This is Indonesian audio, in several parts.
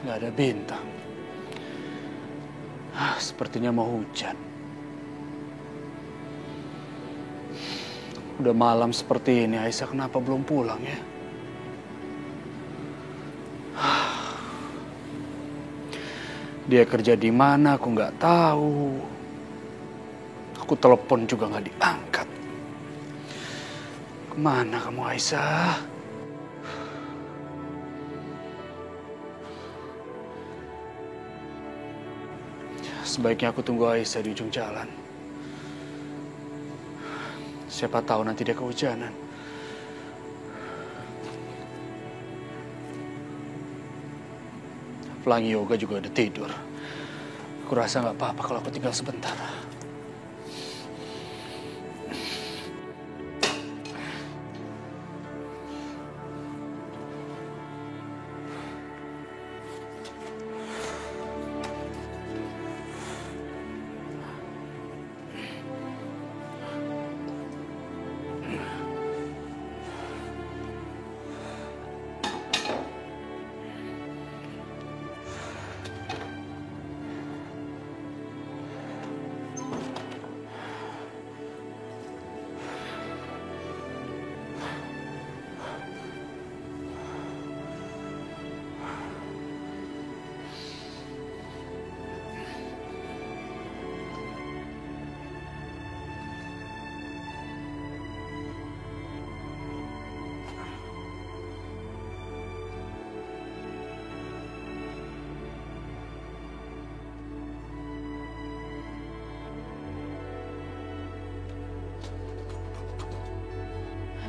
Nggak ada bintang. Sepertinya mau hujan. Udah malam seperti ini, Aisyah kenapa belum pulang ya? Dia kerja di mana aku nggak tahu. Aku telepon juga nggak diangkat. Kemana kamu Aisyah? Sebaiknya aku tunggu Aisyah di ujung jalan. Siapa tahu nanti dia kehujanan. Pelangi Yoga juga udah tidur. Aku rasa nggak apa-apa kalau aku tinggal sebentar.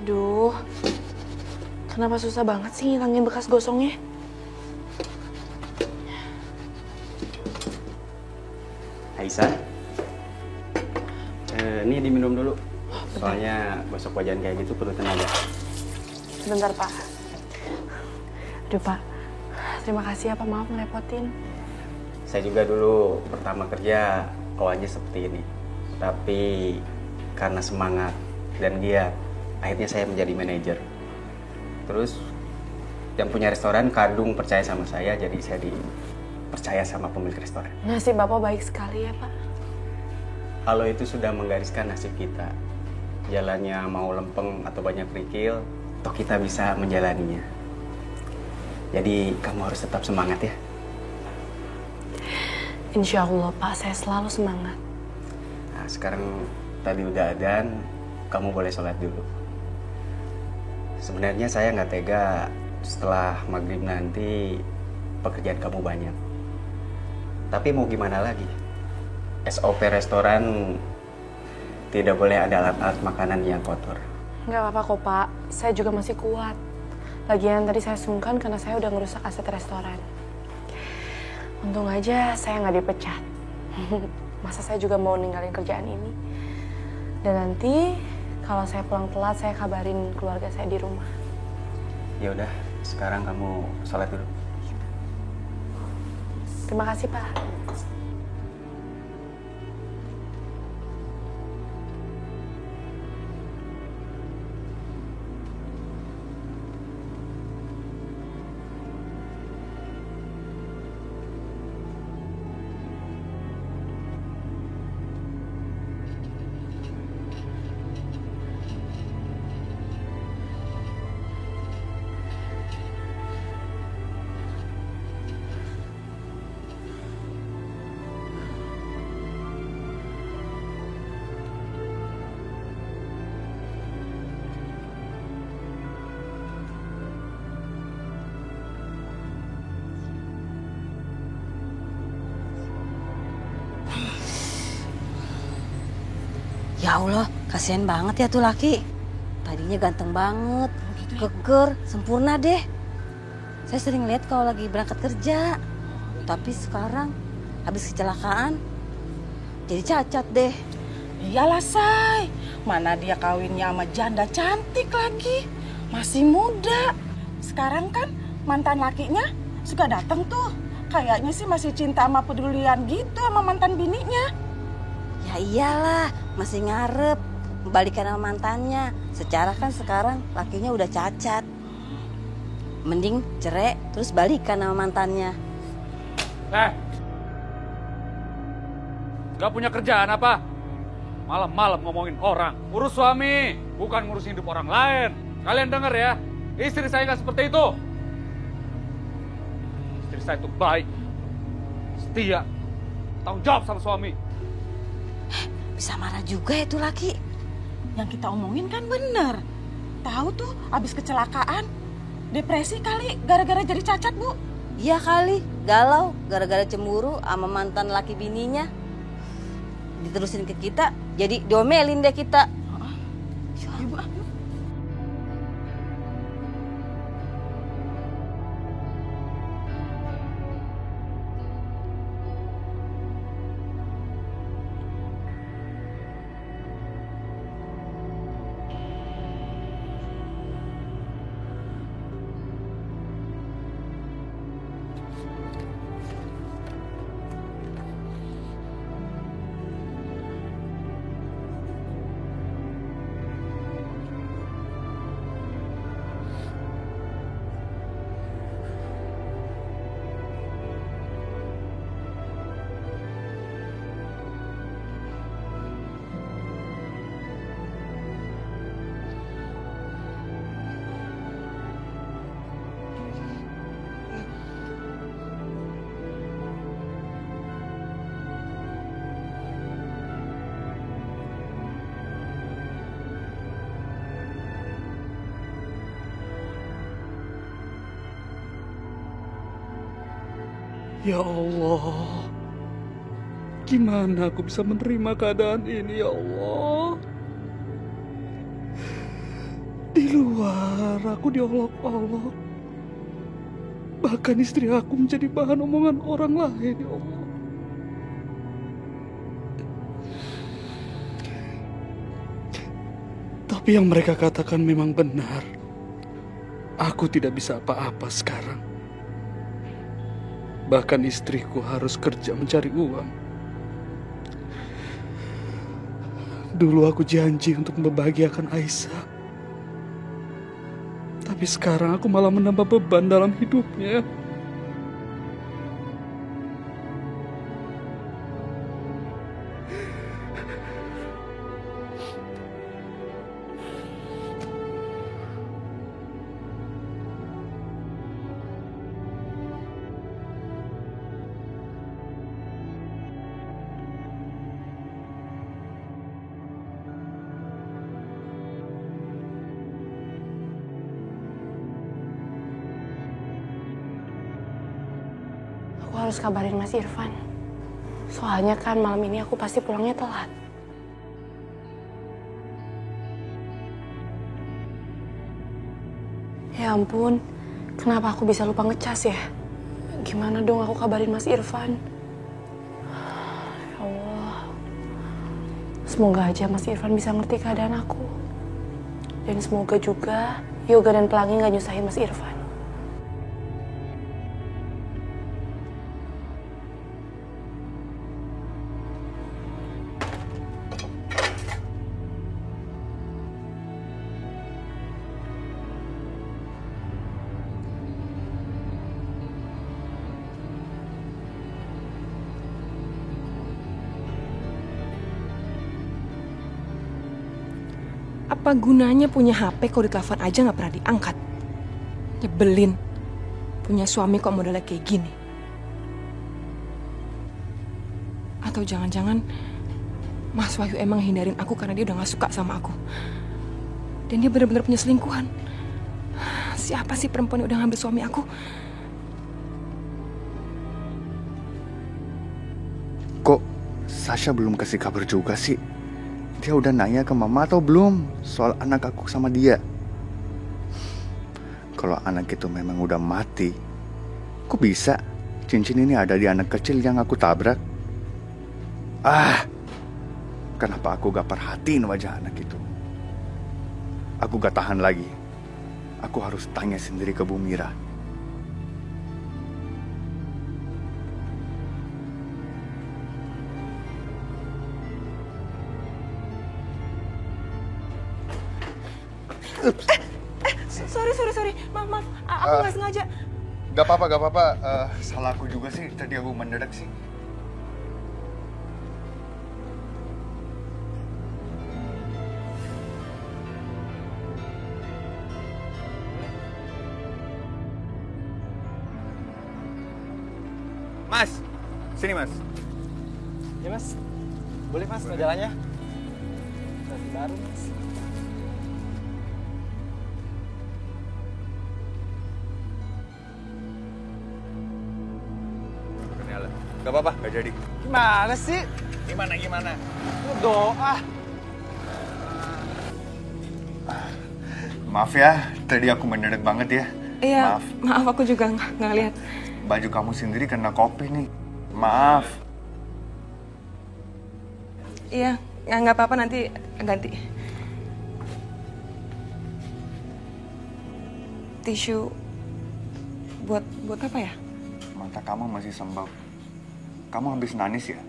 Aduh, kenapa susah banget sih ngilangin bekas gosongnya? Aisyah, ini diminum dulu. Soalnya gosok wajan kayak gitu perlu tenaga. Sebentar, Pak. Aduh, Pak. Terima kasih ya, Pak. Maaf ngerepotin. Saya juga dulu pertama kerja awalnya seperti ini. Tapi karena semangat dan giat, akhirnya saya menjadi manajer. Terus yang punya restoran kadung percaya sama saya, jadi saya dipercaya sama pemilik restoran. Nasib Bapak baik sekali ya, Pak. Kalau itu sudah menggariskan nasib kita, jalannya mau lempeng atau banyak kerikil, toh kita bisa menjalaninya. Jadi kamu harus tetap semangat ya. Insya Allah, Pak. Saya selalu semangat. Nah, sekarang tadi udah adzan, kamu boleh sholat dulu. Sebenarnya saya nggak tega setelah maghrib nanti pekerjaan kamu banyak. Tapi mau gimana lagi? SOP restoran tidak boleh ada alat-alat makanan yang kotor. Nggak apa-apa kok, Pak. Saya juga masih kuat. Lagian tadi saya sungkan karena saya udah ngerusak aset restoran. Untung aja saya nggak dipecat. Masa saya juga mau ninggalin kerjaan ini. Dan nanti kalau saya pulang telat, saya kabarin keluarga saya di rumah. Ya udah, sekarang kamu sholat dulu. Terima kasih, Pak. Ya Allah, kasihan banget ya tuh laki. Tadinya ganteng banget, keker, sempurna deh. Saya sering lihat kalau lagi berangkat kerja. Tapi sekarang habis kecelakaan jadi cacat deh. Iyalah, Say. Mana dia kawinnya sama janda cantik lagi. Masih muda. Sekarang kan mantan lakinya suka datang tuh. Kayaknya sih masih cinta sama pedulian gitu sama mantan bininya. Ya iyalah, masih ngarep balikan sama mantannya. Secara kan sekarang lakinya udah cacat. Mending cerai terus balikan sama mantannya. Gak punya kerjaan apa? Malam-malam ngomongin orang. Urus suami, bukan ngurusin hidup orang lain. Kalian dengar ya, istri saya gak seperti itu. Istri saya itu baik, setia, tanggung jawab sama suami. Bisa marah juga itu laki. Yang kita omongin kan bener. Tahu tuh abis kecelakaan, depresi kali gara-gara jadi cacat, Bu. Iya kali, galau gara-gara cemburu sama mantan laki bininya. Diterusin ke kita, jadi diomelin deh kita. Ibu, Ya Allah, gimana aku bisa menerima keadaan ini ya Allah? Di luar aku diolok-olok, bahkan istri aku menjadi bahan omongan orang lain ya Allah. Tapi yang mereka katakan memang benar. Aku tidak bisa apa-apa sekarang. Bahkan istriku harus kerja mencari uang. Dulu aku janji untuk membahagiakan Aisyah. Tapi sekarang aku malah menambah beban dalam hidupnya. Aku harus kabarin Mas Irfan. Soalnya kan malam ini aku pasti pulangnya telat. Ya ampun, kenapa aku bisa lupa ngecas ya? Gimana dong aku kabarin Mas Irfan? Ya Allah. Semoga aja Mas Irfan bisa ngerti keadaan aku. Dan semoga juga Yoga dan Pelangi gak nyusahin Mas Irfan. Apa gunanya punya HP kalau ditelepon aja nggak pernah diangkat? Nyebelin. Punya suami kok modelnya kayak gini. Atau jangan-jangan Mas Wahyu emang hindarin aku karena dia udah gak suka sama aku. Dan dia benar-benar punya selingkuhan. Siapa sih perempuan yang udah ngambil suami aku? Kok Sasha belum kasih kabar juga sih? Dia udah nanya ke mama atau belum soal anak aku sama dia? Kalau anak itu memang udah mati, kok bisa cincin ini ada di anak kecil yang aku tabrak? Kenapa aku gak perhatiin wajah anak itu? Aku gak tahan lagi. Aku harus tanya sendiri ke Bu Mira. Sorry. Maaf. Aku nggak sengaja. Gak apa-apa. Salah aku juga sih, tadi aku mendadak sih. Mas, sini mas. Ya mas, boleh mas majalahnya? Baru mas. Gak apa-apa, gak jadi. Gimana sih? Gimana? Lu doa. Maaf ya, tadi aku mendadak banget ya. Iya, Maaf. maaf aku juga nggak lihat. Baju kamu sendiri kena kopi nih. Maaf. Iya, nggak apa-apa, nanti ganti. Tisu buat apa ya? Mata kamu masih sembab. Kamu habis nangis ya?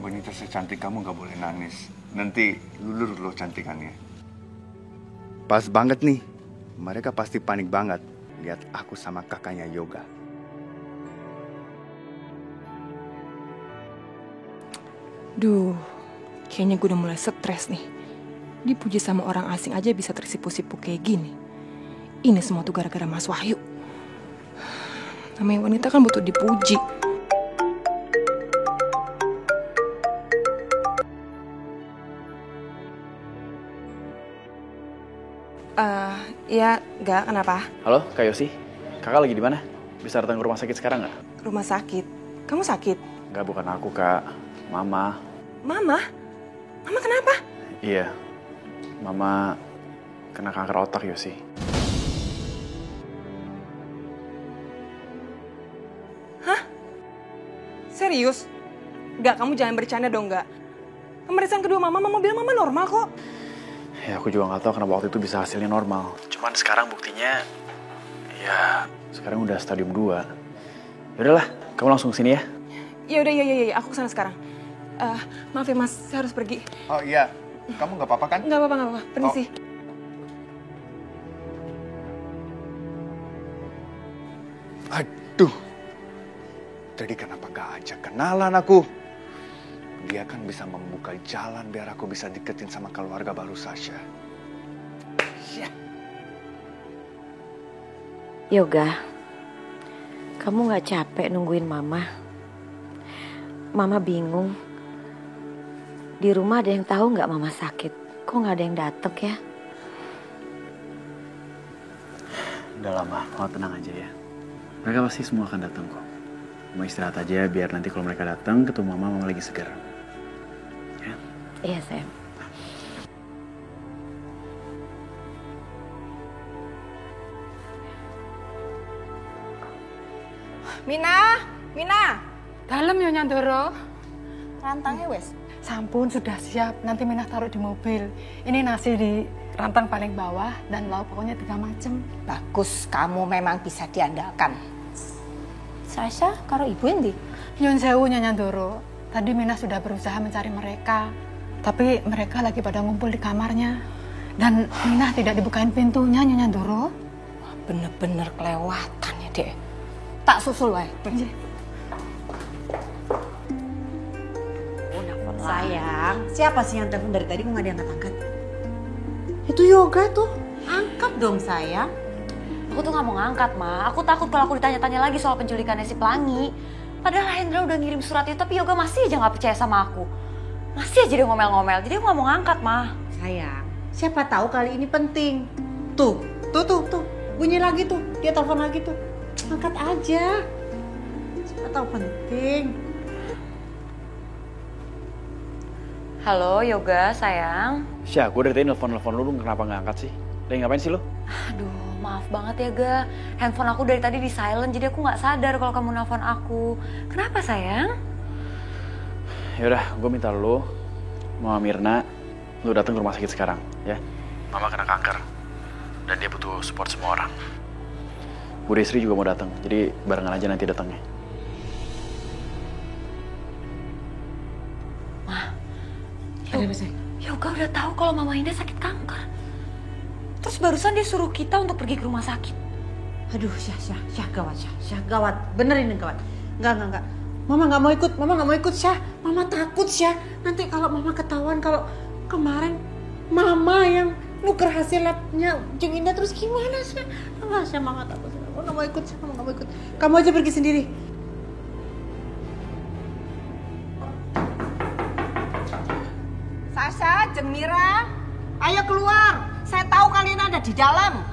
Wanita secantik kamu gak boleh nangis. Nanti lulur loh cantikannya. Pas banget nih. Mereka pasti panik banget lihat aku sama kakaknya Yoga. Duh, kayaknya gue udah mulai stres nih. Dipuji sama orang asing aja bisa tersipu-sipu kayak gini. Ini semua tuh gara-gara Mas Wahyu. Namanya wanita kan butuh dipuji. Ya, enggak, kenapa? Halo, Kak Yosi. Kakak lagi di mana? Bisa datang ke rumah sakit sekarang nggak? Rumah sakit? Kamu sakit? Nggak, bukan aku, Kak. Mama. Mama? Mama kenapa? Iya. Mama kena kanker otak, Yosi. Hah? Serius? Enggak, kamu jangan bercanda dong, enggak. Pemeriksaan kedua mama bilang mama normal kok. Ya, aku juga nggak tahu kenapa waktu itu bisa hasilnya normal. Cuman sekarang buktinya, ya sekarang udah stadium 2. Yaudahlah, kamu langsung kesini ya. Ya udah, iya, aku kesana sekarang. Maaf ya mas, saya harus pergi. Oh iya, kamu nggak apa-apa kan? Nggak apa-apa, permisi. Aduh, tadi kenapa gak ajak kenalan aku? Dia kan bisa membuka jalan biar aku bisa deketin sama keluarga baru Sasha. Yoga, kamu gak capek nungguin mama? Mama bingung. Di rumah ada yang tahu nggak mama sakit? Kok nggak ada yang datang ya? Udah lama, mau tenang aja ya. Mereka pasti semua akan datang kok. Mau istirahat aja biar nanti kalau mereka datang ketemu mama lagi segar. Ya? Iya sayang. Mina. Dalam ya Nyandoro. Rantangnya wes. Sampun sudah siap, nanti Minah taruh di mobil. Ini nasi di rantang paling bawah dan lauk pokoknya 3 macam. Bagus, kamu memang bisa diandalkan. Sasha, karo ibu endi? Nyun sewu Nyandoro. Tadi Minah sudah berusaha mencari mereka. Tapi mereka lagi pada ngumpul di kamarnya. Dan Minah tidak dibukain pintunya Nyandoro. Bener-bener kelewatan ya, Dek. Tak susul wae. Sayang, siapa sih yang telepon dari tadi kok nggak diangkat-angkat? Itu Yoga tuh. Angkat dong sayang. Aku tuh nggak mau ngangkat, Ma. Aku takut kalau aku ditanya-tanya lagi soal penculikannya si Pelangi. Padahal Hendra udah ngirim surat itu, tapi Yoga masih aja nggak percaya sama aku. Masih aja dia ngomel-ngomel, jadi aku nggak mau ngangkat, Ma. Sayang, siapa tahu kali ini penting. Tuh. Bunyi lagi tuh, dia telepon lagi tuh. Angkat aja. Siapa tahu penting. Halo, Yoga, sayang. Syah, gue dari tadi nelfon lu kenapa nggak angkat sih? Lagi ngapain sih lu? Aduh, maaf banget ya, Ga. Handphone aku dari tadi di silent, jadi aku nggak sadar kalau kamu nelfon aku. Kenapa, sayang? Yaudah, gue minta lu, Mama Mirna, lu datang ke rumah sakit sekarang, ya. Mama kena kanker, dan dia butuh support semua orang. Bude Sri juga mau datang, jadi barengan aja nanti datangnya. Ada apa sih? Yoga udah tahu kalau Mama Indah sakit kanker. Terus barusan dia suruh kita untuk pergi ke rumah sakit. Aduh, Syah, gawat. Bener ini gawat. Enggak. Mama nggak mau ikut, Syah. Mama takut, Syah. Nanti kalau Mama ketahuan kalau kemarin Mama yang nuker hasil labnya Jeng Indah terus gimana, Syah? Enggak, Syah, Mama takut. Mama nggak mau ikut, Syah. Mama nggak mau ikut. Kamu aja pergi sendiri. Sasha, Jeng Mira, ayo keluar. Saya tahu kalian ada di dalam.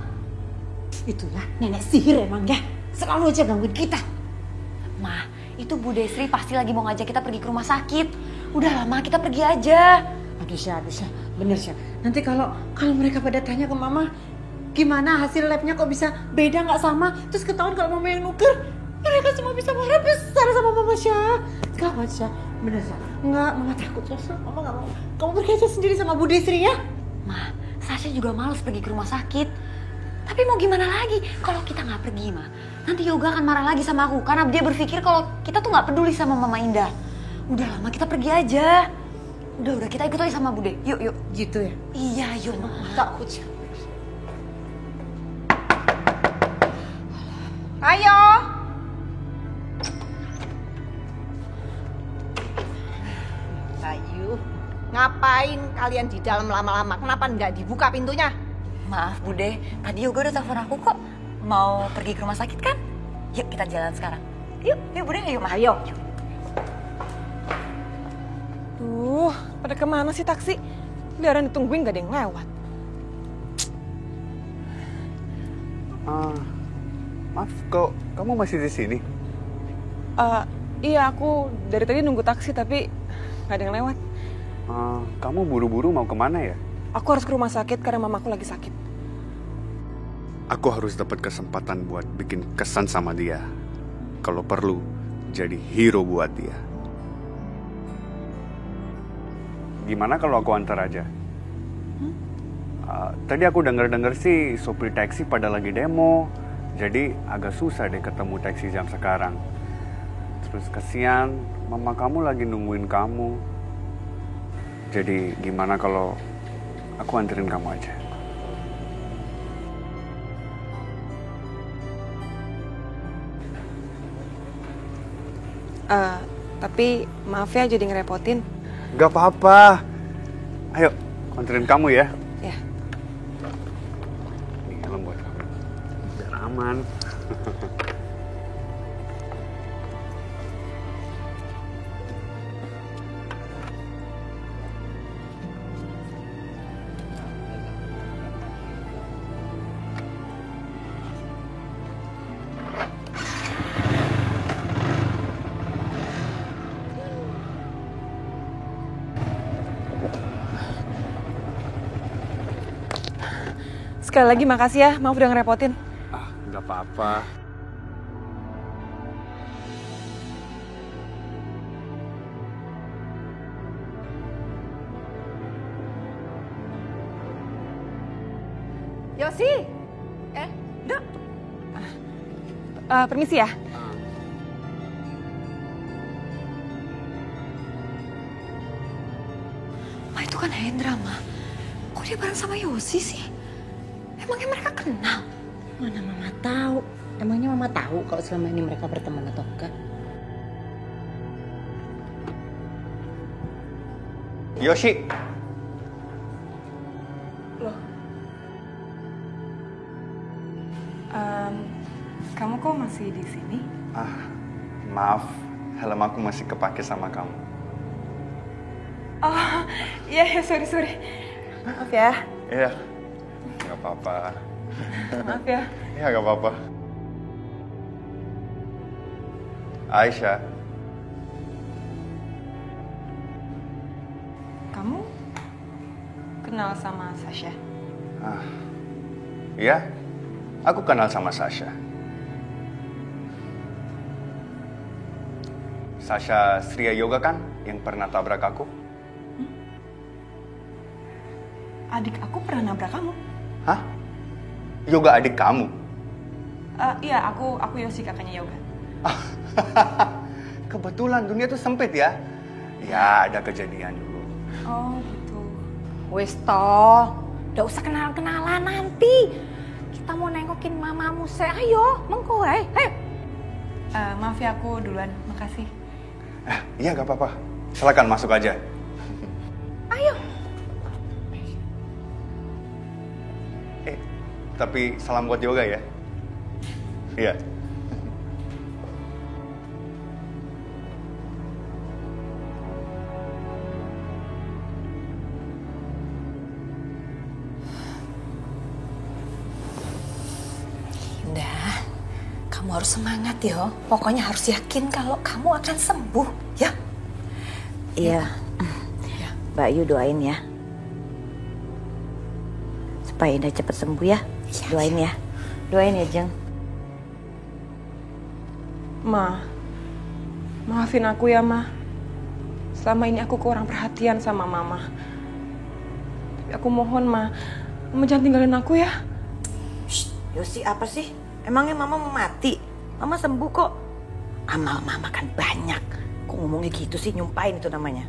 Itulah nenek sihir emang ya. Selalu aja gangguin kita. Ma, itu Bu Desri pasti lagi mau ngajak kita pergi ke rumah sakit. Udah lama kita pergi aja. Aduh Syah. Bener Syah. Nanti kalau mereka pada tanya ke Mama, gimana hasil labnya kok bisa beda nggak sama? Terus ketahuan kalau Mama yang nuker, mereka semua bisa marah besar sama Mama Syah. Gawat Syah. Bener Syah. Enggak, Mama takut Syah. Mama nggak mau. Kamu pergi aja sendiri sama Bu Desri ya. Ma, Sasha juga males pergi ke rumah sakit. Tapi mau gimana lagi? Kalau kita nggak pergi, Ma, nanti Yoga akan marah lagi sama aku karena dia berpikir kalau kita tuh nggak peduli sama Mama Indah. Udah lama kita pergi aja. Udah kita ikut aja sama Bude. Yuk. Gitu ya? Iya, yuk. Takut Syah. Ayo. Ayo. Ngapain kalian di dalam lama-lama? Kenapa nggak dibuka pintunya? Maaf Bude, tadi Yoga udah telepon aku kok. Mau pergi ke rumah sakit kan? Yuk kita jalan sekarang. Yuk Bude, ayo Ma. Ayo. Duh, pada kemana sih taksi? Biaran ditungguin gak ada yang lewat. Maaf, kok kamu masih di sini? Iya, aku dari tadi nunggu taksi tapi gak ada yang lewat. Kamu buru-buru mau kemana ya? Aku harus ke rumah sakit karena mamaku lagi sakit. Aku harus dapat kesempatan buat bikin kesan sama dia. Kalau perlu, jadi hero buat dia. Gimana kalau aku antar aja? Tadi aku denger sih sopir taksi pada lagi demo. Jadi agak susah deh ketemu taksi jam sekarang. Terus kasihan, mama kamu lagi nungguin kamu. Jadi gimana kalau aku anterin kamu aja? Tapi maaf ya jadi ngerepotin. Gak apa-apa. Ayo, anterin kamu ya. Ya. Ini helm buat kamu. Biar aman. Sekali lagi makasih ya, maaf udah ngerepotin. Gak apa-apa. Yosi. Dok. Permisi ya. Ma, itu kan Hendra, Ma. Kok dia bareng sama Yosi sih? Emangnya mereka kenal? Mana Mama tahu? Emangnya Mama tahu kalau selama ini mereka berteman atau enggak? Yoshi. Loh. Kamu kok masih di sini? Maaf, helm aku masih kepake sama kamu. Oh, iya, sorry. Maaf ya. Iya, gak apa-apa. Maaf ya. Iya, gak apa-apa. Aisyah. Kamu kenal sama Sasha? Iya, aku kenal sama Sasha. Sasha Sria Yoga kan yang pernah tabrak aku? Adik aku pernah nabrak kamu. Hah? Yoga adik kamu? Iya, aku Yosi kakaknya Yoga. Kebetulan dunia tuh sempit ya. Ya, ada kejadian dulu. Oh gitu. Wes toh, udah usah kenalan-kenalan nanti. Kita mau nengokin mamamu ayo, mengko hei. Maaf ya aku duluan, makasih. Iya gak apa-apa. Silakan masuk aja. Ayo. Tapi salam buat Yoga ya. Iya. Udah, kamu harus semangat ya. Pokoknya harus yakin kalau kamu akan sembuh, ya. Iya. Mbak Yu doain ya. Supaya Indah cepat sembuh ya. Doain ya. Doain ya, Jeng. Ma, maafin aku ya, Ma. Selama ini aku kurang perhatian sama Mama. Tapi aku mohon, Ma, Mama jangan tinggalin aku ya. Yosi apa sih? Emangnya Mama mau mati? Mama sembuh kok. Amal Mama kan banyak. Kok ngomongnya gitu sih? Nyumpain itu namanya.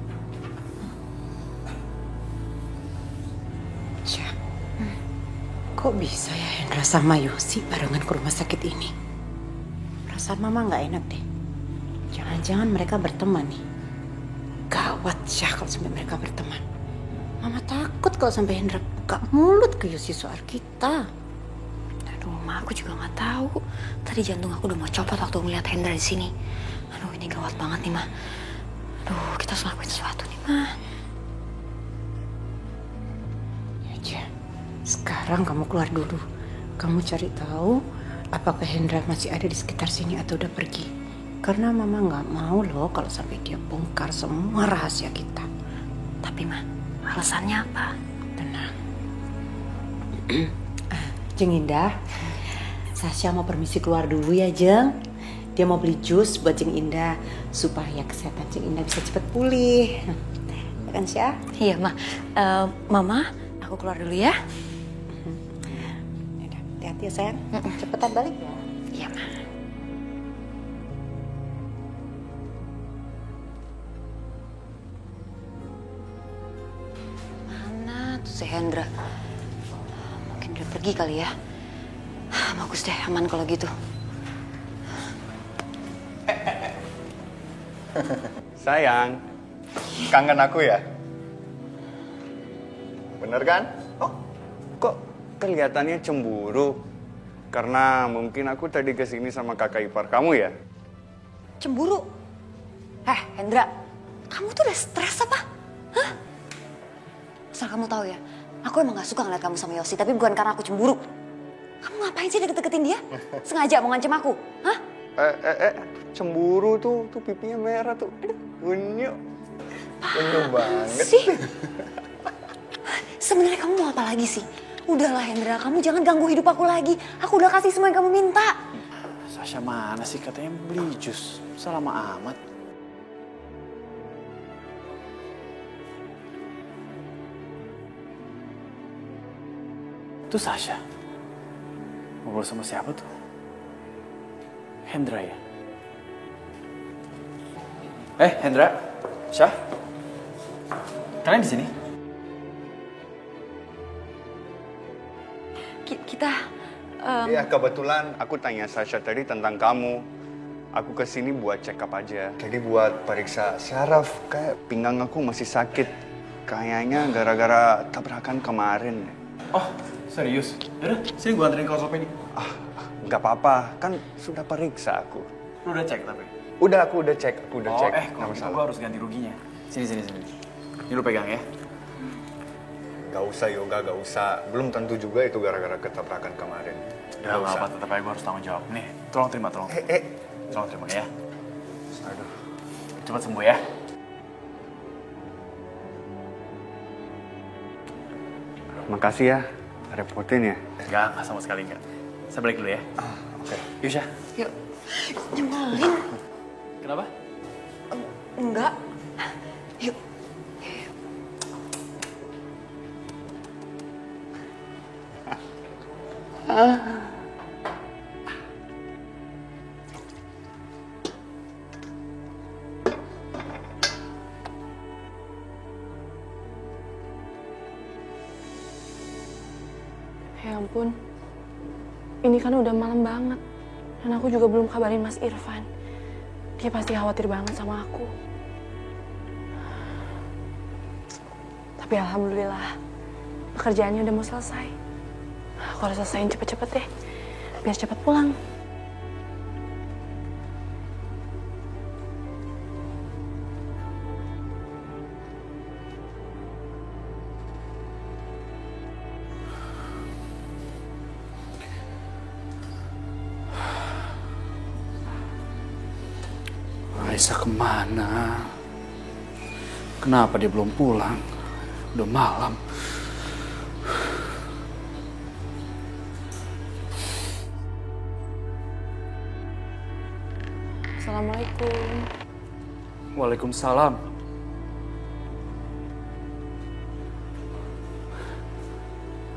Kok bisa ya Hendra sama Yosi barengan ke rumah sakit ini? Perasaan Mama nggak enak deh. Jangan-jangan mereka berteman nih. Gawat ya kalau sampai mereka berteman. Mama takut kalau sampai Hendra buka mulut ke Yosi soal kita. Aduh, Ma, aku juga nggak tahu. Tadi jantung aku udah mau copot waktu ngeliat Hendra di sini. Aduh, ini gawat banget nih, Ma. Aduh, kita harus lakuin sesuatu nih, Ma. Sekarang kamu keluar dulu. Kamu cari tahu apakah Hendra masih ada di sekitar sini atau udah pergi. Karena Mama nggak mau loh kalau sampai dia bongkar semua rahasia kita. Tapi Ma, alasannya apa? Tenang. Jeng Indah, Sasha mau permisi keluar dulu ya Jeng. Dia mau beli jus buat Jeng Indah supaya kesehatan Jeng Indah bisa cepat pulih. Ya kan Syah? Iya, Ma. Mama, aku keluar dulu ya. Hati-hati ya sayang, cepetan balik ya. Iya, Ma. Mana tuh si Hendra? Mungkin udah pergi kali ya. Bagus deh, aman kalau gitu. Sayang, kangen aku ya? Bener kan? Oh, kok kelihatannya cemburu? Karena mungkin aku tadi kesini sama kakak ipar kamu ya? Cemburu? Hendra, kamu tuh udah stres apa? Hah? Asal kamu tahu ya, aku emang gak suka ngeliat kamu sama Yosi, tapi bukan karena aku cemburu. Kamu ngapain sih deket-deketin dia? Sengaja mau ngancem aku? Hah? Cemburu tuh pipinya merah tuh. Unyu. Unyu banget. Sih? Sebenarnya kamu mau apa lagi sih? Udahlah Hendra, kamu jangan ganggu hidup aku lagi. Aku udah kasih semua yang kamu minta. Sasha mana sih? Katanya beli jus. Lama amat. Itu Sasha. Ngobrol sama siapa tuh? Hendra ya? Hendra? Syah? Kalian di sini? Kita... Iya, kebetulan aku tanya Sasha tadi tentang kamu. Aku kesini buat check up aja. Jadi buat periksa syaraf. Kayak pinggang aku masih sakit. Kayaknya gara-gara tabrakan kemarin. Oh, serius? Yaudah, sini gue anterin ke ortopedi. Nggak apa-apa, kan sudah periksa aku. Lu udah cek tapi? Udah, aku udah cek. Kalau gitu gue harus ganti ruginya. Sini. Ini lu pegang ya. Gak usah Yoga, gak usah. Belum tentu juga itu gara-gara ketabrakan kemarin. Udah gak apa, tetap aja gue harus tanggung jawab. Nih, tolong terima. Tolong terima ya. Aduh. Cepat sembuh ya. Makasih ya, repotin ya. Enggak sama sekali enggak. Saya balik dulu ya. Oke. Yuk, Syah. Yuk. Nyembalin. Kenapa? Enggak. Yuk. Ya ampun, ini kan udah malam banget. Dan aku juga belum kabarin Mas Irfan. Dia pasti khawatir banget sama aku. Tapi alhamdulillah, pekerjaannya udah mau selesai. Aku harus selesaiin cepet-cepet deh, biar cepet pulang. Aisyah kemana? Kenapa dia belum pulang? Udah malam. Assalamualaikum. Waalaikumsalam.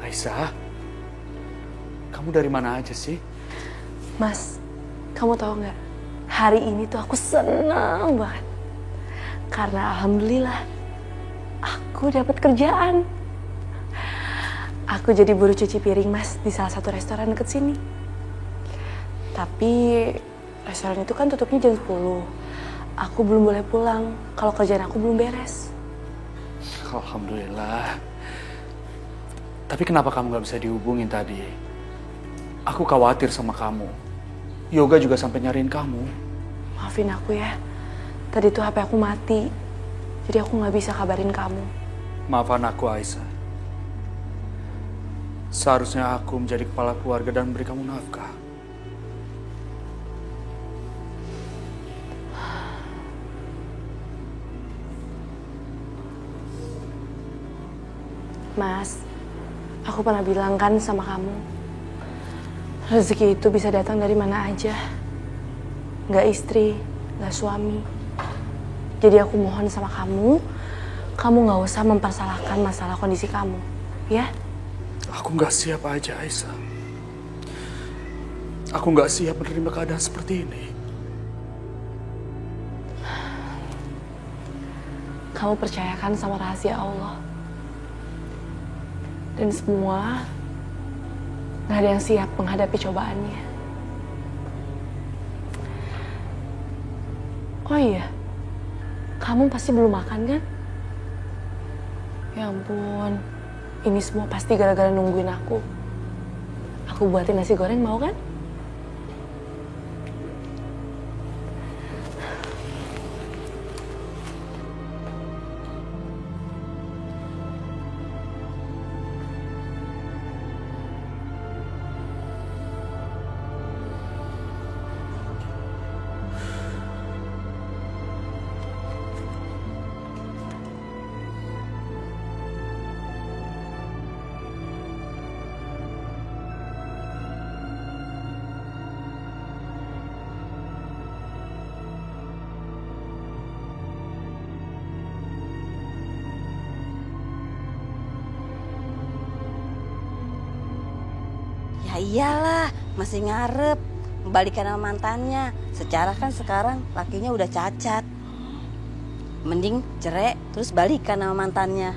Aisyah, kamu dari mana aja sih? Mas, kamu tahu nggak? Hari ini tuh aku senang banget. Karena alhamdulillah, aku dapat kerjaan. Aku jadi buruh cuci piring, Mas, di salah satu restoran deket sini. Tapi restoran itu kan tutupnya jam 10. Aku belum boleh pulang kalau kerjaan aku belum beres. Alhamdulillah. Tapi kenapa kamu gak bisa dihubungin tadi? Aku khawatir sama kamu. Yoga juga sampai nyariin kamu. Maafin aku ya. Tadi tuh HP aku mati. Jadi aku gak bisa kabarin kamu. Maafkan aku, Aisyah. Seharusnya aku menjadi kepala keluarga dan memberi kamu nafkah. Mas, aku pernah bilang kan sama kamu, rezeki itu bisa datang dari mana aja. Gak istri, gak suami. Jadi aku mohon sama kamu gak usah mempersalahkan masalah kondisi kamu, ya? Aku gak siap aja, Aisyah. Aku gak siap menerima keadaan seperti ini. Kamu percayakan sama rahasia Allah. Dan semua gak ada yang siap menghadapi cobaannya. Oh iya, kamu pasti belum makan kan? Ya ampun, ini semua pasti gara-gara nungguin aku. Aku buatin nasi goreng, mau kan? Ya iyalah, masih ngarep balikan sama mantannya. Secara kan sekarang lakinya udah cacat. Mending cerai terus balikan sama mantannya.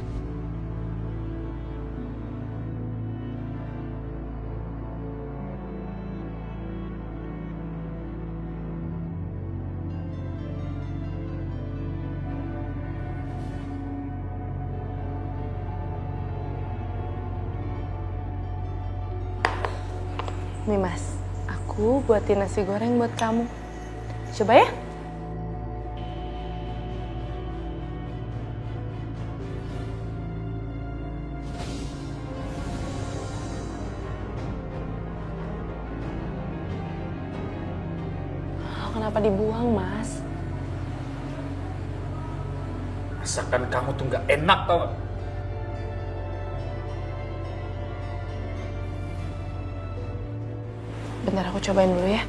Nih Mas, aku buatin nasi goreng buat kamu. Coba ya. Oh, kenapa dibuang, Mas? Masakan kamu tuh nggak enak, tau gak? Bentar, aku cobain dulu ya.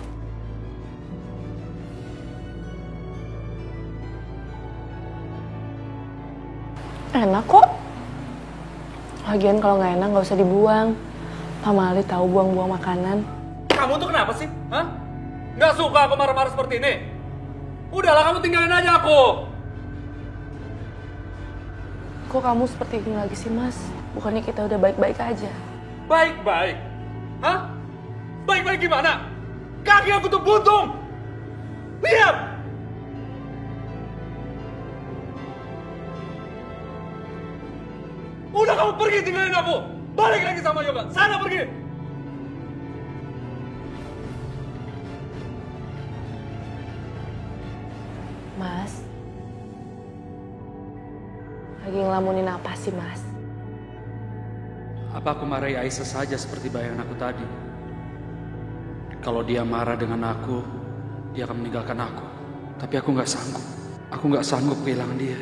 Enak kok. Lagian kalau nggak enak nggak usah dibuang. Pak Mali tahu buang-buang makanan. Kamu tuh kenapa sih? Hah? Nggak suka aku marah-marah seperti ini? Udahlah, kamu tinggalin aja aku. Kok kamu seperti ini lagi sih, Mas? Bukannya kita udah baik-baik aja? Baik-baik? Hah? Baik-baik gimana? Kaki aku tuh buntung! Lihat! Udah kamu pergi tinggalin aku! Balik lagi sama Yoga! Sana pergi! Mas, lagi ngelamunin apa sih, Mas? Apa aku marahi Aisyah saja seperti bayangan aku tadi? Kalau dia marah dengan aku, dia akan meninggalkan aku. Tapi aku nggak sanggup. Aku nggak sanggup kehilangan dia.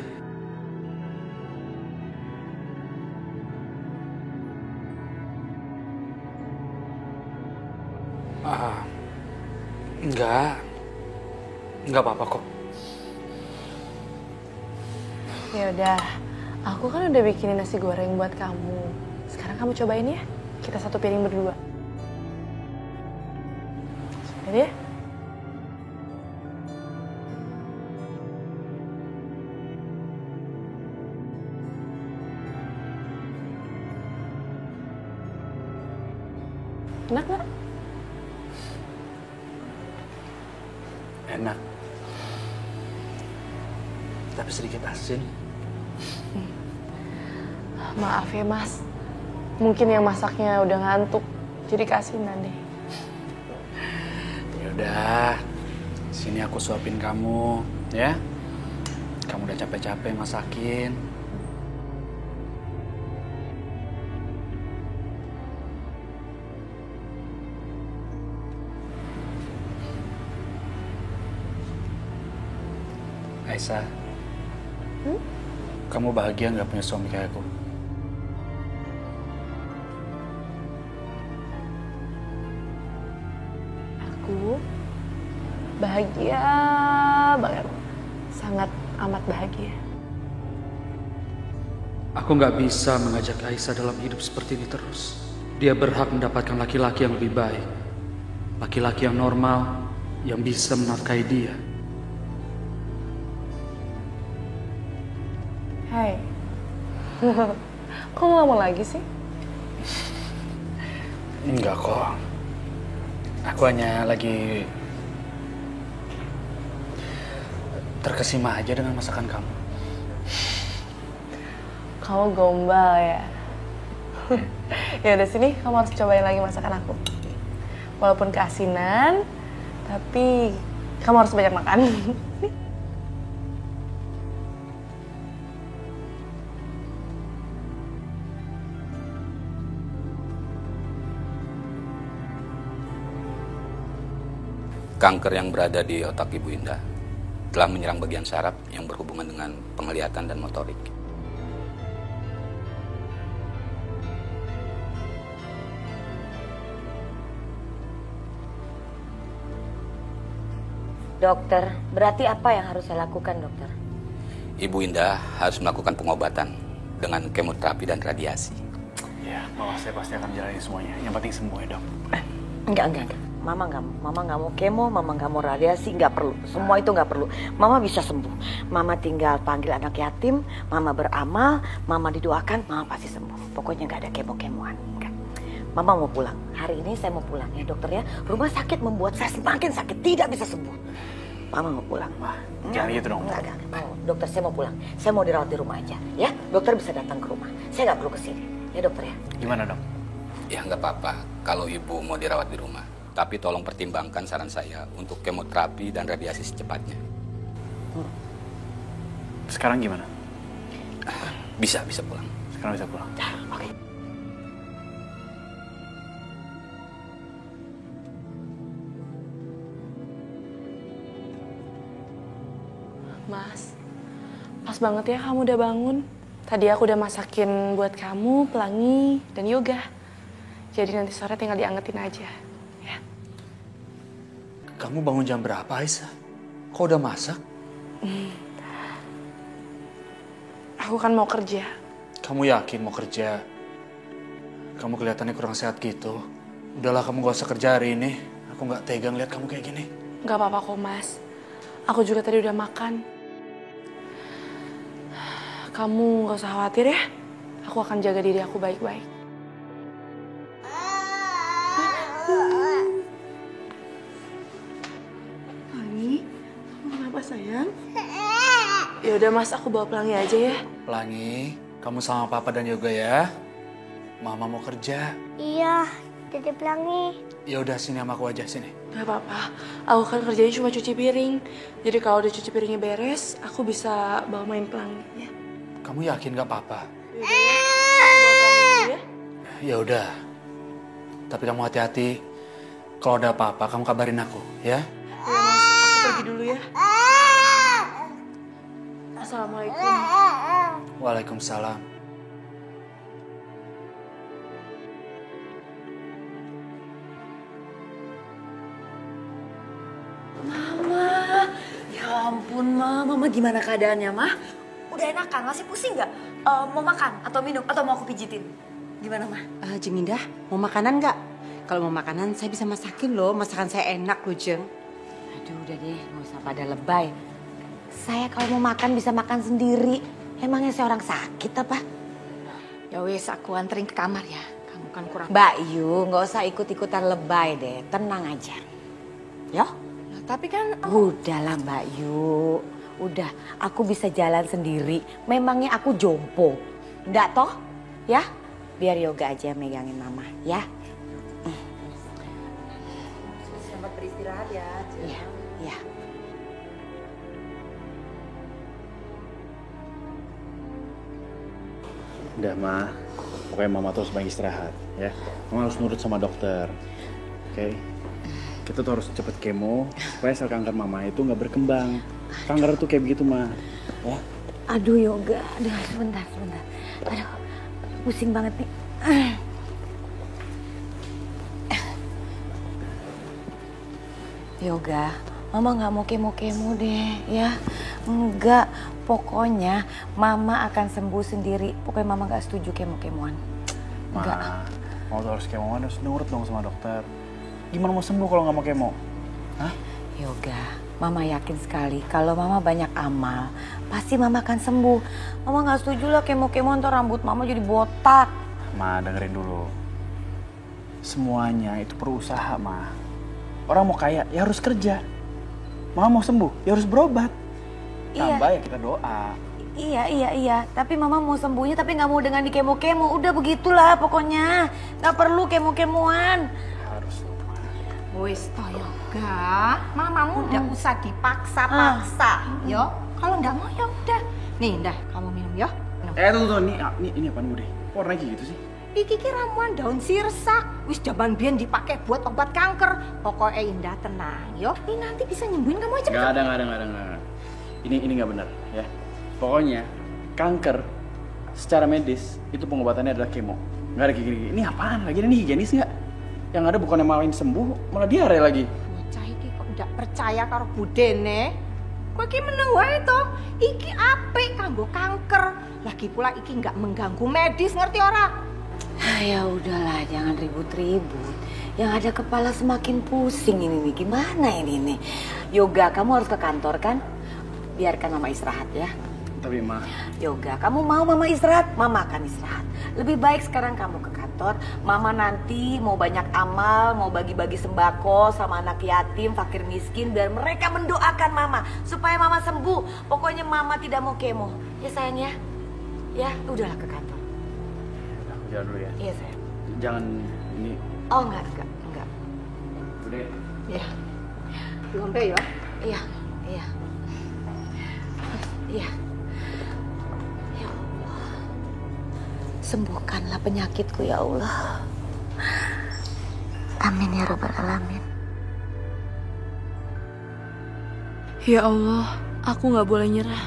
Enggak apa-apa kok. Ya udah, aku kan udah bikinin nasi goreng buat kamu. Sekarang kamu cobain ya. Kita satu piring berdua. Cobain ya. Enak nggak? Enak. Tapi sedikit asin. Maaf ya, Mas. Mungkin yang masaknya udah ngantuk, jadi kasihan deh. Ya udah, sini aku suapin kamu, ya. Kamu udah capek-capek masakin. Aisyah, kamu bahagia nggak punya suami kayak aku? Aku bahagia banget. Sangat amat bahagia. Aku nggak bisa mengajak Aisyah dalam hidup seperti ini terus. Dia berhak mendapatkan laki-laki yang lebih baik. Laki-laki yang normal, yang bisa menafkahi dia. Hai. Kok ngomong lagi sih? Enggak kok. Aku hanya lagi terkesima aja dengan masakan kamu. Kamu gombal ya? Ya udah sini, kamu harus cobain lagi masakan aku. Walaupun keasinan, tapi kamu harus banyak makan. Kanker yang berada di otak Ibu Indah telah menyerang bagian saraf yang berhubungan dengan penglihatan dan motorik. Dokter, berarti apa yang harus saya lakukan, dokter? Ibu Indah harus melakukan pengobatan dengan kemoterapi dan radiasi. Ya, Mama saya pasti akan jalani semuanya. Yang penting sembuh ya, Dok. Enggak. Mama nggak mau kemo, mama nggak mau radiasi, nggak perlu. Semua itu nggak perlu. Mama bisa sembuh. Mama tinggal panggil anak yatim, mama beramal, mama didoakan, mama pasti sembuh. Pokoknya nggak ada kemo-kemoan. Enggak. Mama mau pulang. Hari ini saya mau pulang ya dokter ya. Rumah sakit membuat saya semakin sakit, tidak bisa sembuh. Mama mau pulang. Wah, jangan gitu dong. Enggak. Dokter, saya mau pulang. Saya mau dirawat di rumah aja. Ya, dokter bisa datang ke rumah. Saya nggak perlu kesini. Ya dokter ya. Gimana dok? Ya nggak apa-apa kalau Ibu mau dirawat di rumah. Tapi tolong pertimbangkan saran saya untuk kemoterapi dan radiasi secepatnya. Sekarang gimana? Bisa pulang. Sekarang bisa pulang. Oke. Mas, pas banget ya kamu udah bangun. Tadi aku udah masakin buat kamu pelangi dan yoga. Jadi nanti sore tinggal diangetin aja. Kamu bangun jam berapa, Aisyah? Kok udah masak? Aku kan mau kerja. Kamu yakin mau kerja? Kamu kelihatannya kurang sehat gitu. Udahlah, kamu gak usah kerja hari ini. Aku gak tega ngeliat kamu kayak gini. Gak apa-apa kok, Mas. Aku juga tadi udah makan. Kamu gak usah khawatir ya. Aku akan jaga diri aku baik-baik. Kenapa sayang? Ya udah Mas, aku bawa Pelangi aja ya. Pelangi, kamu sama Papa dan Yoga ya. Mama mau kerja. Iya, Dede Pelangi. Ya udah sini sama aku aja sini. Gak apa-apa, aku kan kerjanya cuma cuci piring. Jadi kalau udah cuci piringnya beres, aku bisa bawa main Pelangi ya. Kamu yakin gak apa-apa? Ya. Ya udah. Tapi kamu hati-hati. Kalau ada apa-apa, kamu kabarin aku ya. Ya Mas, aku pergi dulu ya. Assalamualaikum. Waalaikumsalam. Mama, ya ampun Mama gimana keadaannya Mah? Udah enakan, masih pusing nggak? Mau makan atau minum atau mau aku pijitin? Gimana Mah? Jeng Indah, mau makanan nggak? Kalau mau makanan saya bisa masakin loh, masakan saya enak loh Jeng. Aduh udah deh, nggak usah pada lebay. Saya kalau mau makan bisa makan sendiri. Emangnya saya orang sakit apa? Ya wes, aku anterin ke kamar ya. Kamu kan kurang... Mbak Yu, nggak usah ikut-ikutan lebay deh, tenang aja. Ya? Nah, tapi kan... Udahlah Mbak Yu, udah aku bisa jalan sendiri. Memangnya aku jompo, nggak toh? Ya? Biar Yoga aja yang megangin Mama, ya? Selamat beristirahat ya. Iya, iya. Udah Ma, pokoknya Mama tuh harus banyak istirahat ya. Mama harus nurut sama dokter. Oke? Kita tuh harus cepet kemo supaya sel kanker Mama itu nggak berkembang. Kanker tuh kayak begitu Ma. Ya? Aduh Yoga, aduh sebentar. Aduh, pusing banget nih. Yoga, Mama nggak mau kemo-kemo deh ya. Enggak, pokoknya Mama akan sembuh sendiri. Pokoknya Mama nggak setuju kemo-kemoan. Enggak. Mau harus kemo harus nurut dong sama dokter. Gimana mau sembuh kalau nggak mau kemo? Hah? Yoga, Mama yakin sekali kalau Mama banyak amal, pasti Mama akan sembuh. Mama nggak setuju lah kemo-kemo ntar rambut Mama jadi botak. Ma, dengerin dulu. Semuanya itu perlu usaha, Ma. Orang mau kaya, ya harus kerja. Mama mau sembuh, ya harus berobat. Tambah ya kita doa. Iya. Tapi Mama mau sembuhnya tapi nggak mau dengan di kemo-kemo. Udah begitulah pokoknya. Nggak perlu kemo-kemoan. Harus. Wis toh Yoga, Mamamu udah usah dipaksa-paksa, yo. Kalau nggak mau ya udah. Nih, dah kamu minum ya. Tuh, ini apaan udah? Warna gitu sih. Iki ramuan daun sirsak. Wis jaman biyen dipakai buat obat kanker. Pokoknya Indah tenang, yo. Ini nanti bisa nyembuhin kamu aja. Nggak ada. Ini nggak benar, ya. Pokoknya kanker secara medis itu pengobatannya adalah kemo. Nggak ada kayak gini. Ini apaan? Lagi ini higienis nggak? Yang ada bukannya malah sembuh, malah diare lagi. Bocah iki kok ndak percaya karo budene. Kowe iki meneng wae to. Iki apik kanggo kanker. Lagi pula iki nggak mengganggu medis, ngerti ora? Ya udahlah, jangan ribut-ribut. Yang ada kepala semakin pusing ini nih. Gimana ini nih? Yoga, kamu harus ke kantor kan? Biarkan Mama istirahat ya. Tapi Ma. Yoga, kamu mau Mama istirahat? Mama akan istirahat. Lebih baik sekarang kamu ke kantor. Mama nanti mau banyak amal, mau bagi-bagi sembako sama anak yatim, fakir miskin. Biar mereka mendoakan Mama. Supaya Mama sembuh. Pokoknya Mama tidak mau kemo. Ya sayang ya? Ya, udahlah ke kantor. Aku jalan dulu ya. Iya sayang. Jangan ini. Oh enggak. Udah. Ya. Diombe ya? Iya. Ya Allah. Sembuhkanlah penyakitku ya Allah. Amin ya Rabbal Alamin. Ya Allah, aku gak boleh nyerah.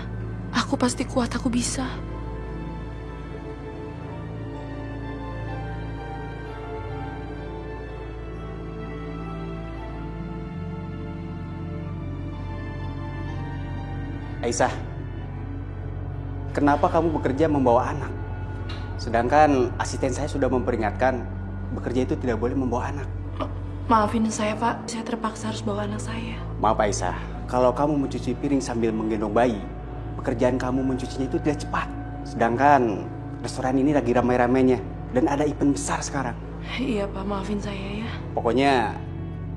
Aku pasti kuat, aku bisa. Aisyah, kenapa kamu bekerja membawa anak? Sedangkan asisten saya sudah memperingatkan, bekerja itu tidak boleh membawa anak. Maafin saya Pak, saya terpaksa harus bawa anak saya. Maaf Aisyah, kalau kamu mencuci piring sambil menggendong bayi, pekerjaan kamu mencucinya itu tidak cepat. Sedangkan restoran ini lagi ramai-ramainya dan ada event besar sekarang. Iya Pak, maafin saya ya. Pokoknya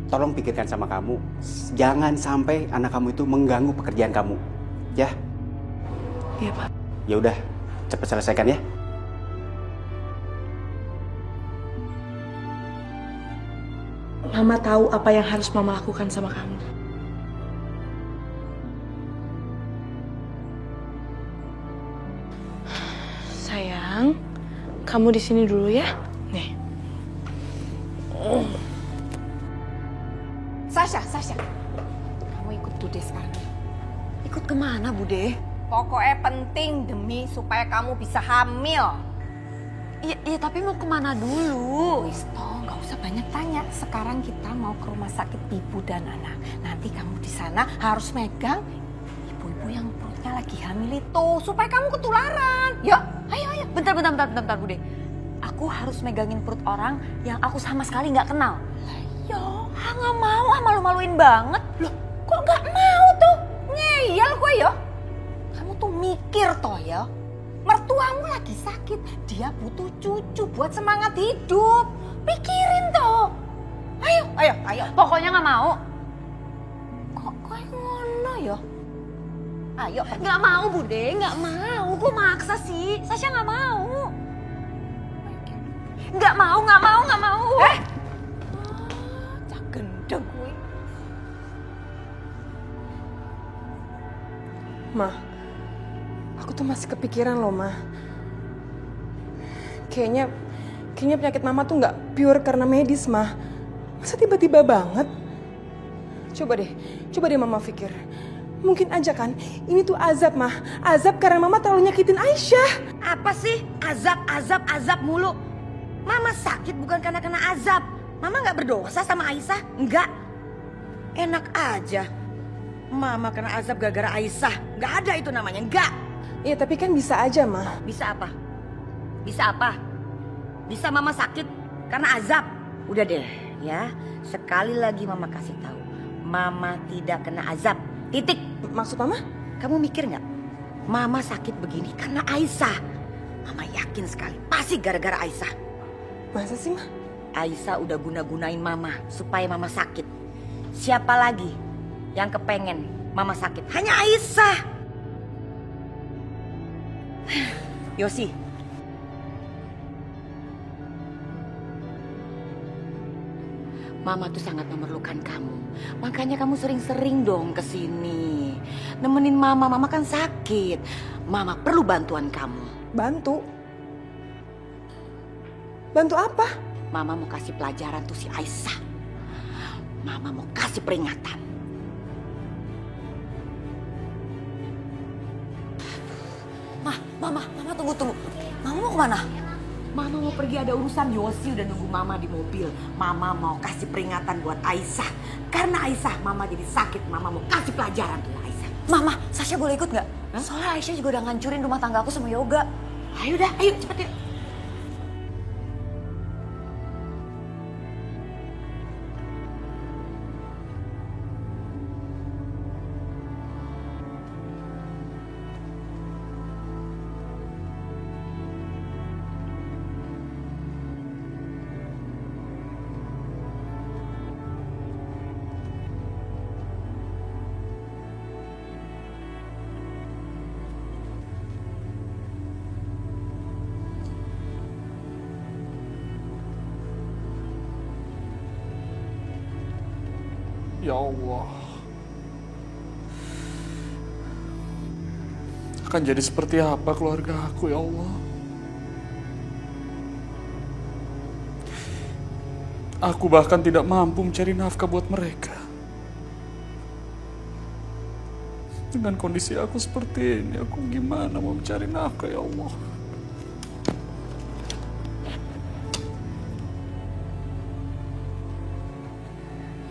tolong pikirkan sama kamu. Jangan sampai anak kamu itu mengganggu pekerjaan kamu. Ya? Iya, Pak. Ya udah, cepat selesaikan ya. Mama tahu apa yang harus Mama lakukan sama kamu. Sayang, kamu di sini dulu ya. Nih. Sasha, kamu ikut Bude sekarang. Ikut kemana, Bude? Pokoknya penting demi supaya kamu bisa hamil. Iya, tapi mau kemana dulu? Wis toh, nggak usah banyak tanya. Sekarang kita mau ke rumah sakit ibu dan anak. Nanti kamu di sana harus megang ibu-ibu yang perutnya lagi hamil itu supaya kamu ketularan. Yuk, ayo. Bentar, Bude. Aku harus megangin perut orang yang aku sama sekali nggak kenal. Yo, nggak mau, malu-maluin banget. Loh, kok nggak mau tuh? Ngeyel gue yo. Kamu tuh mikir toh ya. Mertuamu lagi sakit, dia butuh cucu buat semangat hidup. Pikirin toh. Ayo. Pokoknya nggak mau. Kok ngono ya? Ayo. Nggak mau, Bude, nggak mau. Kok maksa sih? Sasha nggak mau. Nggak mau. Cak gendeng gue. Ma, aku tuh masih kepikiran loh, Ma. Kayaknya penyakit Mama tuh nggak pure karena medis, Ma. Masa tiba-tiba banget? Coba deh Mama pikir. Mungkin aja kan, ini tuh azab, Ma. Azab karena Mama terlalu nyakitin Aisyah. Apa sih? Azab mulu. Mama sakit bukan karena kena azab. Mama nggak berdosa sama Aisyah? Enggak. Enak aja. Mama kena azab gara-gara Aisyah. Nggak ada itu namanya, enggak. Iya, tapi kan bisa aja, Ma. Bisa apa? Bisa Mama sakit karena azab. Udah deh ya, sekali lagi Mama kasih tahu. Mama tidak kena azab. Titik. Maksud Mama? Kamu mikir nggak? Mama sakit begini karena Aisyah. Mama yakin sekali pasti gara-gara Aisyah. Masa sih, Ma? Aisyah udah guna-gunain Mama supaya Mama sakit. Siapa lagi yang kepengen Mama sakit? Hanya Aisyah. Yosi. Mama tuh sangat memerlukan kamu. Makanya kamu sering-sering dong kesini. Nemenin Mama, Mama kan sakit. Mama perlu bantuan kamu. Bantu? Bantu apa? Mama mau kasih pelajaran tuh si Aisyah. Mama mau kasih peringatan. Mama tunggu. Mama mau kemana? Mama mau pergi, ada urusan. Yosi udah nunggu Mama di mobil. Mama mau kasih peringatan buat Aisyah. Karena Aisyah Mama jadi sakit. Mama mau kasih pelajaran tuh Aisyah. Mama, Sasha boleh ikut nggak? Soalnya Aisyah juga udah ngancurin rumah tangga aku sama Yoga. Ayo cepet yuk. Ya Allah. Akan jadi seperti apa keluarga aku, ya Allah? Aku bahkan tidak mampu mencari nafkah buat mereka. Dengan kondisi aku seperti ini, aku gimana mau mencari nafkah, ya Allah?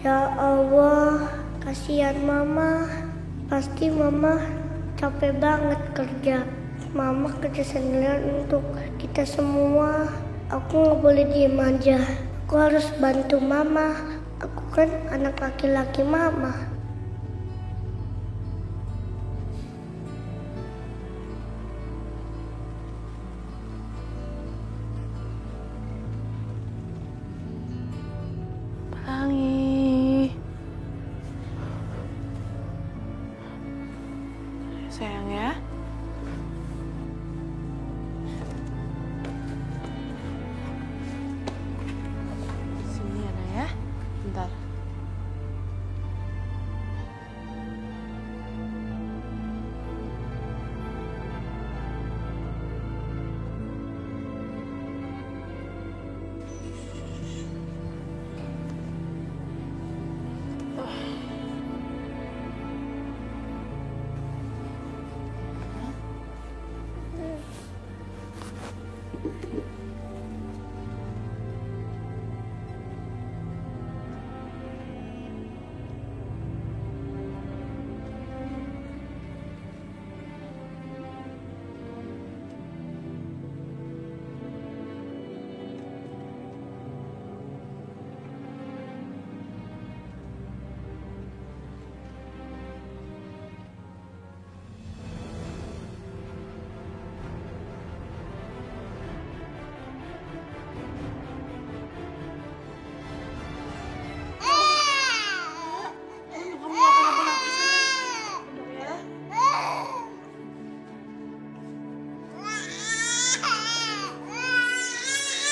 Ya Allah, kasihan Mama. Pasti Mama capek banget kerja. Mama kerja sendirian untuk kita semua. Aku nggak boleh diem aja. Aku harus bantu Mama. Aku kan anak laki-laki Mama. Pelangi.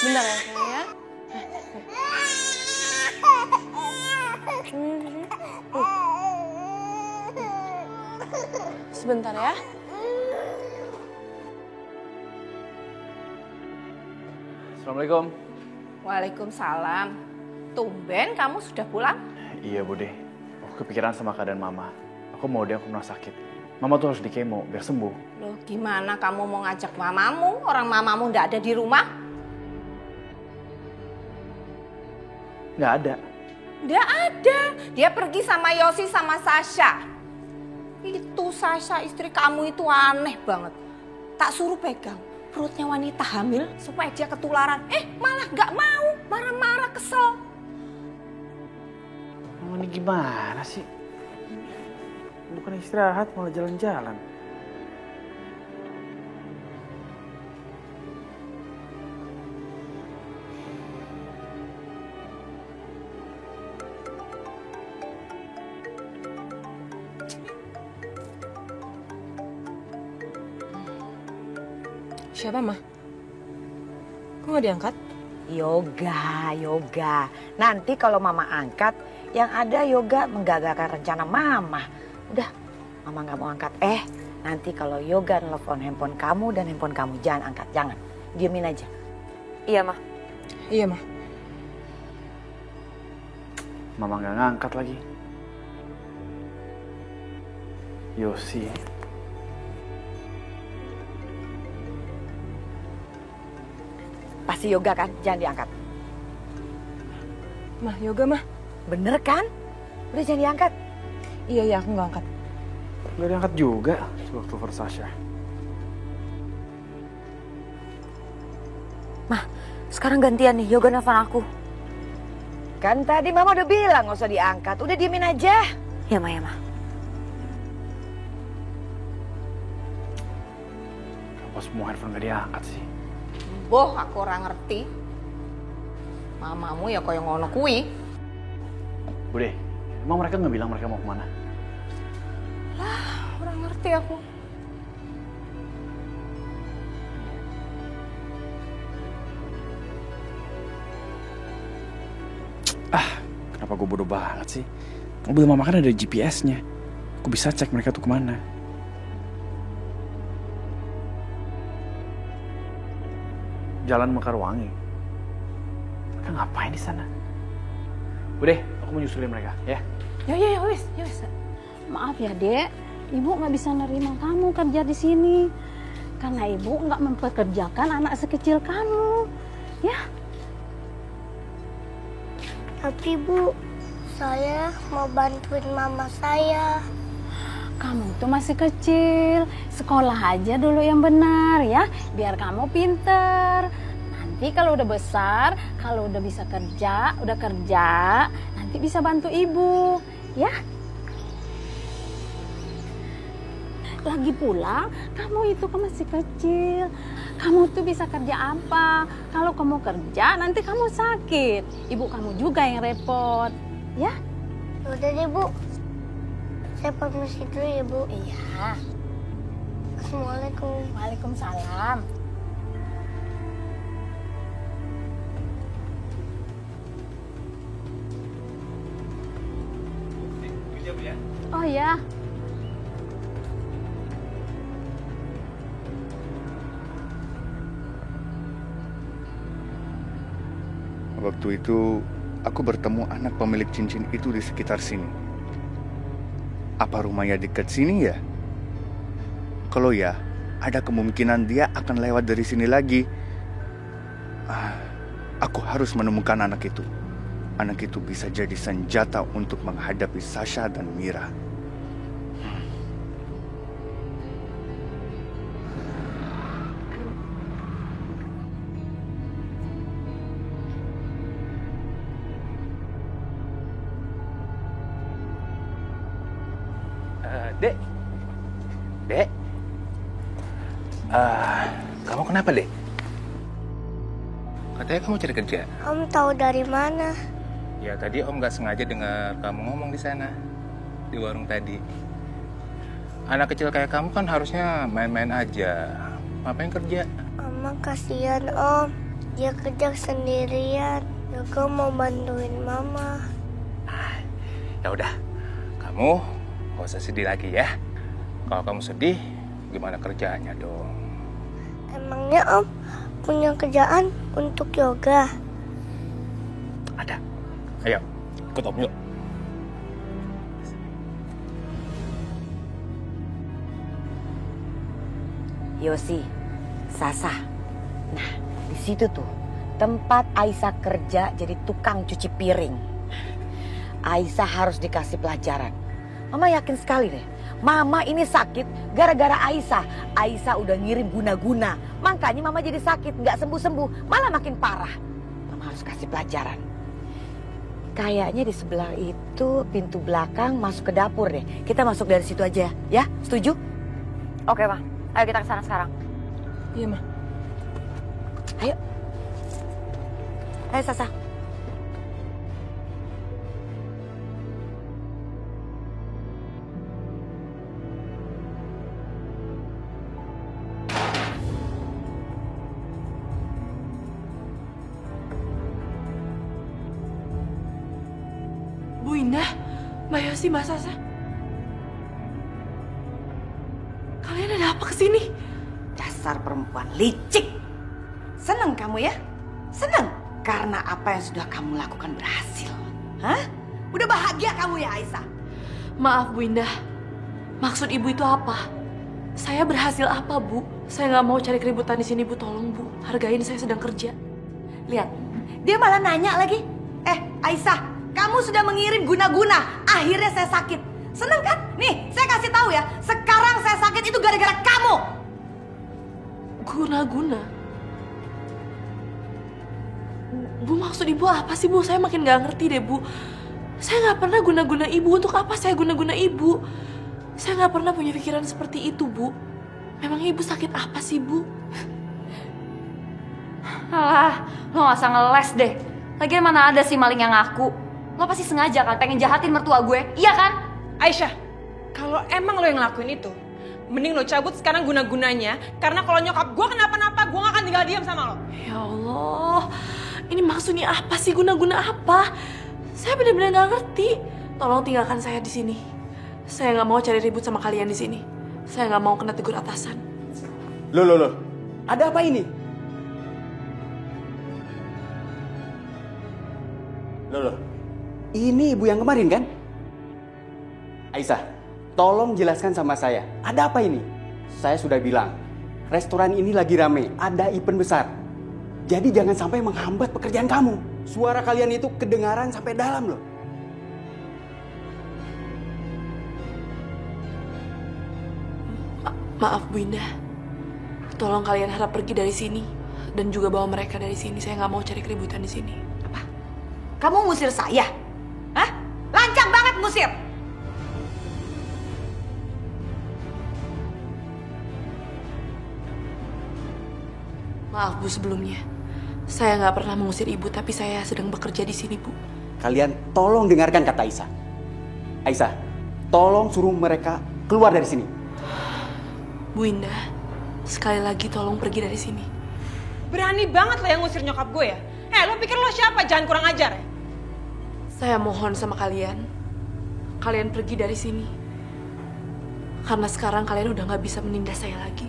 Bentar ya sayang ya. Sebentar ya. Assalamualaikum. Waalaikumsalam. Tumben kamu sudah pulang? Iya Bude, aku kepikiran sama keadaan Mama. Aku mau dia ke rumah sakit. Mama tuh harus di kemo biar sembuh. Loh gimana kamu mau ngajak mamamu? Orang mamamu nggak ada di rumah? Nggak ada. Nggak ada. Dia pergi sama Yosi sama Sasha. Itu Sasha istri kamu itu aneh banget. Tak suruh pegang perutnya wanita hamil supaya dia ketularan. Malah nggak mau, marah-marah, kesel. Oh, ini gimana sih? Bukan istirahat malah jalan-jalan. Siapa, Mah? Kok nggak diangkat? Yoga. Nanti kalau Mama angkat, yang ada Yoga menggagalkan rencana Mama. Udah, Mama nggak mau angkat. Nanti kalau Yoga nelfon handphone kamu dan handphone kamu, jangan angkat, jangan. Diemin aja. Iya, Mah. Iya, Mah. Mama nggak ngangkat lagi. Yosi. Pasti Yoga kan, jangan diangkat. Mah, Yoga, Mah. Bener kan? Udah jangan diangkat. Iya, aku nggak angkat. Nggak diangkat juga waktu for Sasha. Mah, sekarang gantian nih, Yoga nelfon aku. Kan tadi Mama udah bilang nggak usah diangkat, udah diemin aja. Ya, Mah, ya, Mah. Kenapa semua handphone nggak diangkat sih? Boh, aku orang ngerti. Mamamu ya koyo ngono kui. Bude, emang mereka nggak bilang mereka mau kemana? Lah, orang ngerti aku. Kenapa gue bodoh banget sih? Mobil Mama kan ada GPS-nya. Aku bisa cek mereka tuh kemana. Jalan Mekarwangi. Mereka ngapain di sana? Udah, aku mau nyusulin mereka, ya. Ya wis. Maaf ya, Dek. Ibu nggak bisa nerima kamu kerja di sini. Karena ibu nggak mempekerjakan anak sekecil kamu. Ya. Tapi Bu, saya mau bantuin mama saya. Kamu tuh masih kecil, sekolah aja dulu yang benar ya, biar kamu pinter. Nanti kalau udah besar, kalau udah bisa kerja, nanti bisa bantu ibu, ya. Lagi pula, kamu itu kan masih kecil. Kamu tuh bisa kerja apa? Kalau kamu kerja, nanti kamu sakit. Ibu kamu juga yang repot, ya. Udah deh Bu, saya permisi dulu ya Bu. Iya. Assalamualaikum. Waalaikumsalam. Oh ya. Waktu itu aku bertemu anak pemilik cincin itu di sekitar sini. Apa rumahnya dekat sini ya? Kalau ya, ada kemungkinan dia akan lewat dari sini lagi. Aku harus menemukan anak itu. Anak itu bisa jadi senjata untuk menghadapi Sasha dan Mira. Dek. Dek. Kamu kenapa, Dek? Katanya kamu cari kerja. Om tahu dari mana? Ya tadi Om nggak sengaja dengar kamu ngomong di sana, di warung tadi. Anak kecil kayak kamu kan harusnya main-main aja. Ngapain kerja? Mama kasihan Om. Dia kerja sendirian. Yoga mau bantuin Mama. Ya udah, kamu gak usah sedih lagi ya. Kalau kamu sedih, gimana kerjaannya dong? Emangnya Om punya kerjaan untuk Yoga? Ada. Ayo, ikut Om yuk. Yosi, Sasa. Nah, di situ tuh tempat Aisyah kerja jadi tukang cuci piring. Aisyah harus dikasih pelajaran. Mama yakin sekali deh, Mama ini sakit gara-gara Aisyah. Aisyah udah ngirim guna-guna, makanya Mama jadi sakit, nggak sembuh-sembuh, malah makin parah. Mama harus kasih pelajaran. Kayaknya di sebelah itu pintu belakang masuk ke dapur deh. Kita masuk dari situ aja, ya? Setuju? Oke, Ma. Ayo kita ke sana sekarang. Iya, Ma. Ayo. Ayo, Sasa. Bu Indah, Mbak Yosi, Mbak Sasa. Kalian ada apa kesini? Dasar perempuan licik. Seneng kamu ya? Seneng? Karena apa yang sudah kamu lakukan berhasil. Hah? Udah bahagia kamu ya, Aisyah? Maaf, Bu Indah. Maksud Ibu itu apa? Saya berhasil apa, Bu? Saya nggak mau cari keributan di sini, Bu. Tolong, Bu. Hargain saya sedang kerja. Lihat, dia malah nanya lagi. Aisyah, kamu sudah mengirim guna-guna. Akhirnya saya sakit. Seneng kan? Nih, saya kasih tahu ya. Sekarang saya sakit itu gara-gara kamu. Guna-guna? Bu, maksud Ibu apa sih, Bu? Saya makin nggak ngerti deh, Bu. Saya nggak pernah guna-guna Ibu. Untuk apa saya guna-guna Ibu? Saya nggak pernah punya pikiran seperti itu, Bu. Memang Ibu sakit apa sih, Bu? Alah, lo gak usah ngeles deh. Lagian mana ada sih maling yang ngaku. Lo pasti sengaja kan pengen jahatin mertua gue, iya kan? Aisyah, kalau emang lo yang ngelakuin itu, mending lo cabut sekarang guna-gunanya. Karena kalau nyokap gue kenapa-napa, gue gak akan tinggal diam sama lo. Ya Allah, ini maksudnya apa sih, guna-guna apa? Saya benar-benar nggak ngerti. Tolong tinggalkan saya di sini. Saya nggak mau cari ribut sama kalian di sini. Saya nggak mau kena tegur atasan. Loh. Ada apa ini? Loh. Ini ibu yang kemarin kan? Aisyah, tolong jelaskan sama saya. Ada apa ini? Saya sudah bilang, restoran ini lagi rame, ada event besar. Jadi jangan sampai menghambat pekerjaan kamu. Suara kalian itu kedengaran sampai dalam loh. Maaf Bu Indah. Tolong kalian harap pergi dari sini dan juga bawa mereka dari sini. Saya nggak mau cari keributan di sini. Apa? Kamu ngusir saya? Hah? Lancang banget ngusir. Maaf Bu sebelumnya. Saya nggak pernah mengusir Ibu, tapi saya sedang bekerja di sini, Bu. Kalian tolong dengarkan kata Aisyah. Aisyah, tolong suruh mereka keluar dari sini. Bu Indah, sekali lagi tolong pergi dari sini. Berani banget lo yang ngusir nyokap gue ya? Lo pikir lo siapa? Jangan kurang ajar ya? Saya mohon sama kalian. Kalian pergi dari sini. Karena sekarang kalian udah gak bisa menindas saya lagi.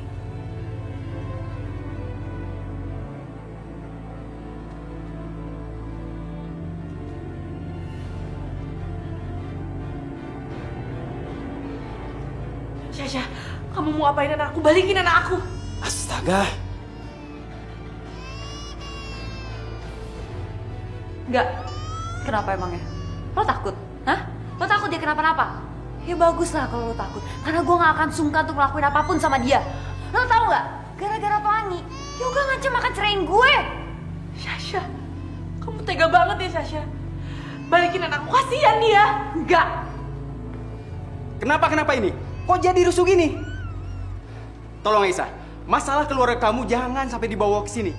Syasha, kamu mau apain anak aku? Balikin anak aku. Astaga. Enggak. Kenapa emangnya? Lo takut? Hah? Lo takut dia kenapa-napa? Ya bagus lah kalau lo takut. Karena gue gak akan sungkan untuk ngelakuin apapun sama dia. Lo tau gak? Gara-gara Pelangi, Yoga ngancam akan cerain gue. Sasha, kamu tega banget ya Sasha. Balikin anakku, kasihan dia. Enggak. Kenapa ini? Kok jadi rusuh gini? Tolong Aisyah, masalah keluarga kamu jangan sampai dibawa ke sini.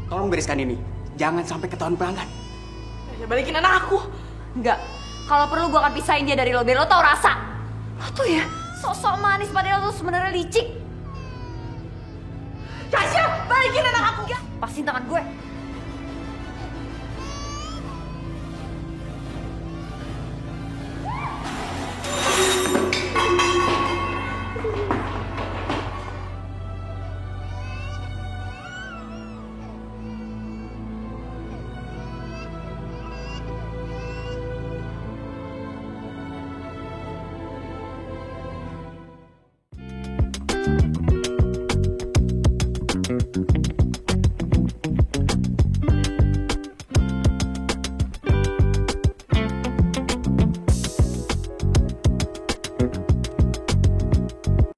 Tolong bereskan ini. Jangan sampai ketahuan pelanggan. Sasha, balikin anak aku. Enggak. Kalau perlu gue akan pisahin dia dari lo biar lo tau rasa. Lo tuh ya sok-sok manis padahal lo sebenarnya licik. Sasha, balikin anak aku. Pasin tangan gue.